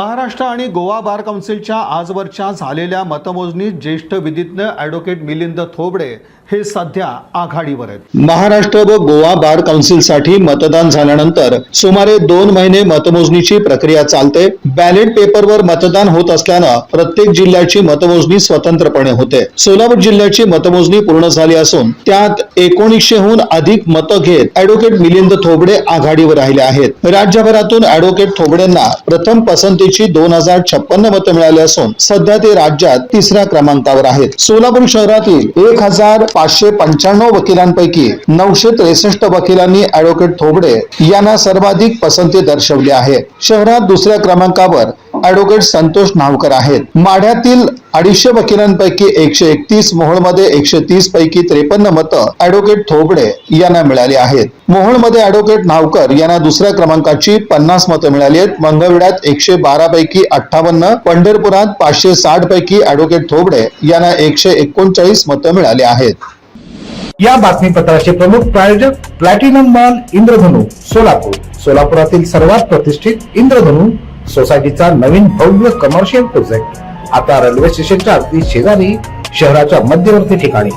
महाराष्ट्र आणि गोवा बार काउन्सिलच्या आजवरच्या झालेल्या मतमोजणीत ज्येष्ठ विधिज्ञ ॲडव्होकेट मिलिंद थोबडे हे सध्या आघाडीवर आहेत। महाराष्ट्र व गोवा बार काउन्सिलसाठी मतदान झाल्यानंतर सुमारे 2 महिने मतमोजणीची प्रक्रिया चालते। बॅलेट पेपरवर मतदान होत असल्यानं प्रत्येक जिल्ह्याची मतमोजणी स्वतंत्रपणे होते। सोलापूर जिल्ह्याची मतमोजणी पूर्ण झाली असून त्यात 1900हून अधिक मतं घेत ॲडव्होकेट मिलिंद थोबडे आघाडीवर राहिले आहेत। राज्यभरातून ॲडव्होकेट थोबडेंना प्रथम पसंतीची 2056 मतं मिळाली असून सध्या ते राज्यात 3ऱ्या क्रमांकावर आहेत। सोलापूर शहरातील 1595 वकिलांपैकी 963 वकिलांनी ॲडव्होकेट थोबडे यांना सर्वाधिक पसंती दर्शवली आहे। शहरात 2ऱ्या क्रमांकावर ॲडव्होकेट संतोष नावकर आहेत। माढ्यातील 250 वकिलांपैकी 131, मोहोळमध्ये 130 पैकी 53 मतं ॲडव्होकेट थोबडे यांना मिळाली आहेत। मोहोळमध्ये ॲडव्होकेट नावकर यांना 2ऱ्या क्रमांकाची 50 मतं मिळाली आहेत। मंगळवेढ्यात 112 पैकी 58, पंढरपुरात 560 पैकी ॲडव्होकेट थोबडे यांना 139 मतं मिळाली आहेत। या बातमीपत्राचे प्रमुख प्रायोजक प्लॅटिनम मॉल इंद्रधनु सोलापूर। सोलापुरातील सर्वात प्रतिष्ठित इंद्रधनु सोसायटीचा नवीन भव्य कमर्शियल प्रोजेक्ट आता रेल्वे स्टेशनच्या अगदी शेजारी शहराच्या मध्यवर्ती ठिकाणी।